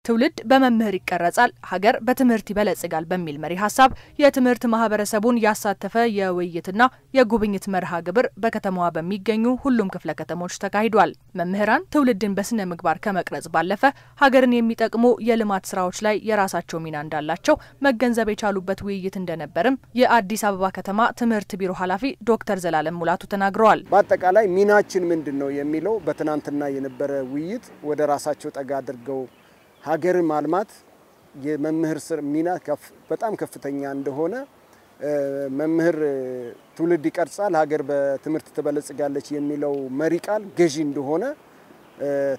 ትውልድ በመምህር ይቀረጻል ሀገር በትምህርት ይበለጽጋል በሚል መሪ ሐሳብ የትምህርት ማህበረሰቡን ያሳተፈ የውይይትና የጉብኝት መርሃ ግብር በከተማዋ በሚገኙ ሁሉም ክፍለ ከተሞች ተካሂዷል። መምህራን ትውልድን በስነ ምግባር ከመቅረጽ ባለፈ ሀገርን የሚጠቅሙ የልማት ስራዎች ላይ የራሳቸው ሚና እንዳላቸው መገንዘብ የቻሉበት ውይይት እንደነበርም የአዲስ አበባ ከተማ ትምህርት ቢሮ ኃላፊ ዶክተር ዘላለም ሙላቱ ተናግረዋል። በአጠቃላይ ሚናችን ምንድነው የሚለው በትናንትና የነበረ ውይይት ወደ ራሳቸው ጠጋ አድርገው ሀገር ማልማት የመምህር ስር ሚና በጣም ከፍተኛ እንደሆነ መምህር ትውልድ ይቀርጻል ሀገር በትምህርት ትበለጽጋለች የሚለው መሪ ቃል ገዢ እንደሆነ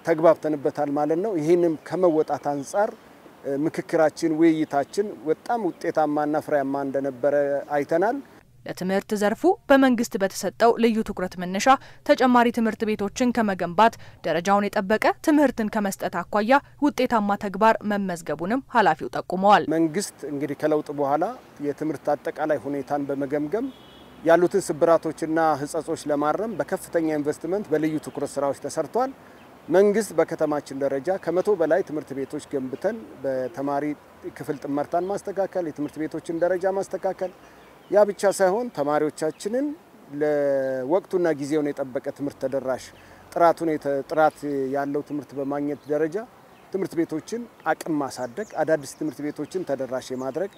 ተግባብተንበታል ማለት ነው። ይሄንም ከመወጣት አንፃር ምክክራችን ውይይታችን በጣም ውጤታማና ፍሬያማ እንደነበረ አይተናል። ለትምህርት ዘርፉ በመንግስት በተሰጠው ልዩ ትኩረት መነሻ ተጨማሪ ትምህርት ቤቶችን ከመገንባት ደረጃውን የጠበቀ ትምህርትን ከመስጠት አኳያ ውጤታማ ተግባር መመዝገቡንም ኃላፊው ጠቁመዋል። መንግስት እንግዲህ ከለውጥ በኋላ የትምህርት አጠቃላይ ሁኔታን በመገምገም ያሉትን ስብራቶችና ህጸጾች ለማረም በከፍተኛ ኢንቨስትመንት በልዩ ትኩረት ስራዎች ተሰርቷል። መንግስት በከተማችን ደረጃ ከመቶ በላይ ትምህርት ቤቶች ገንብተን በተማሪ ክፍል ጥመርታን ማስተካከል፣ የትምህርት ቤቶችን ደረጃ ማስተካከል ያ ብቻ ሳይሆን ተማሪዎቻችንን ለወቅቱና ጊዜውን የጠበቀ ትምህርት ተደራሽ ጥራት ያለው ትምህርት በማግኘት ደረጃ ትምህርት ቤቶችን አቅም ማሳደግ፣ አዳዲስ ትምህርት ቤቶችን ተደራሽ የማድረግ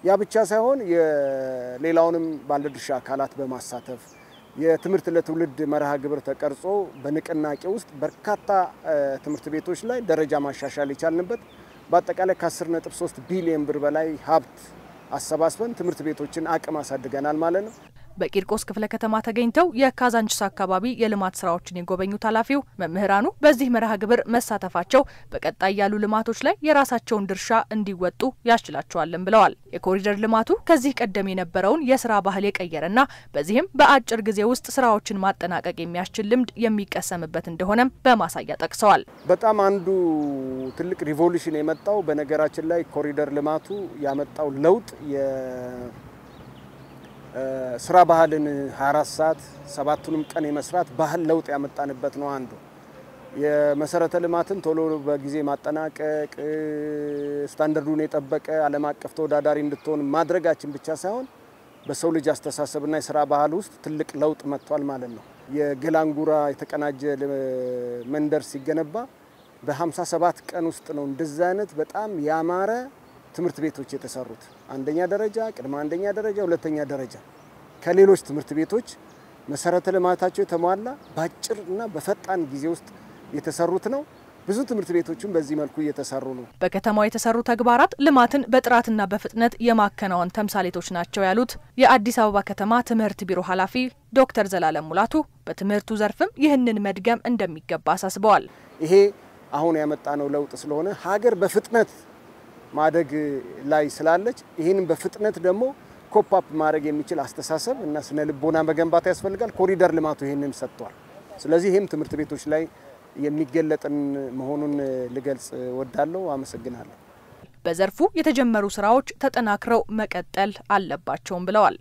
ያ ብቻ ሳይሆን የሌላውንም ባለድርሻ አካላት በማሳተፍ የትምህርት ለትውልድ መርሃ ግብር ተቀርጾ በንቅናቄ ውስጥ በርካታ ትምህርት ቤቶች ላይ ደረጃ ማሻሻል የቻልንበት በአጠቃላይ ከ10.3 ቢሊዮን ብር በላይ ሀብት አሰባስበን ትምህርት ቤቶችን አቅም አሳድገናል ማለት ነው። በቂርቆስ ክፍለ ከተማ ተገኝተው የካዛንቺስ አካባቢ የልማት ስራዎችን የጎበኙት ኃላፊው መምህራኑ በዚህ መርሃ ግብር መሳተፋቸው በቀጣይ ያሉ ልማቶች ላይ የራሳቸውን ድርሻ እንዲወጡ ያስችላቸዋልም ብለዋል። የኮሪደር ልማቱ ከዚህ ቀደም የነበረውን የስራ ባህል የቀየረና በዚህም በአጭር ጊዜ ውስጥ ስራዎችን ማጠናቀቅ የሚያስችል ልምድ የሚቀሰምበት እንደሆነም በማሳያ ጠቅሰዋል። በጣም አንዱ ትልቅ ሪቮሉሽን የመጣው በነገራችን ላይ ኮሪደር ልማቱ ያመጣው ለውጥ ስራ ባህልን 24 ሰዓት 7ቱንም ቀን የመስራት ባህል ለውጥ ያመጣንበት ነው። አንዱ የመሰረተ ልማትን ቶሎ በጊዜ ማጠናቀቅ ስታንዳርዱን የጠበቀ ዓለም አቀፍ ተወዳዳሪ እንድትሆን ማድረጋችን ብቻ ሳይሆን በሰው ልጅ አስተሳሰብና የስራ ባህል ውስጥ ትልቅ ለውጥ መጥቷል ማለት ነው። የገላንጉራ የተቀናጀ መንደር ሲገነባ በ57 ቀን ውስጥ ነው እንደዛ አይነት በጣም ያማረ ትምህርት ቤቶች የተሰሩት። አንደኛ ደረጃ፣ ቅድመ አንደኛ ደረጃ፣ ሁለተኛ ደረጃ ከሌሎች ትምህርት ቤቶች መሰረተ ልማታቸው የተሟላ ባጭርና በፈጣን ጊዜ ውስጥ የተሰሩት ነው። ብዙ ትምህርት ቤቶችም በዚህ መልኩ እየተሰሩ ነው። በከተማው የተሰሩ ተግባራት ልማትን በጥራትና በፍጥነት የማከናወን ተምሳሌቶች ናቸው ያሉት የአዲስ አበባ ከተማ ትምህርት ቢሮ ኃላፊ ዶክተር ዘላለም ሙላቱ በትምህርቱ ዘርፍም ይህንን መድገም እንደሚገባ አሳስበዋል። ይሄ አሁን ያመጣነው ለውጥ ስለሆነ ሀገር በፍጥነት ማደግ ላይ ስላለች ይሄንን በፍጥነት ደግሞ ኮፕ ማድረግ የሚችል አስተሳሰብ እና ስነ ልቦና መገንባት ያስፈልጋል። ኮሪደር ልማቱ ይሄንን ሰጥቷል። ስለዚህ ይሄም ትምህርት ቤቶች ላይ የሚገለጥን መሆኑን ልገልጽ ወዳለሁ። አመሰግናለሁ። በዘርፉ የተጀመሩ ስራዎች ተጠናክረው መቀጠል አለባቸውም ብለዋል።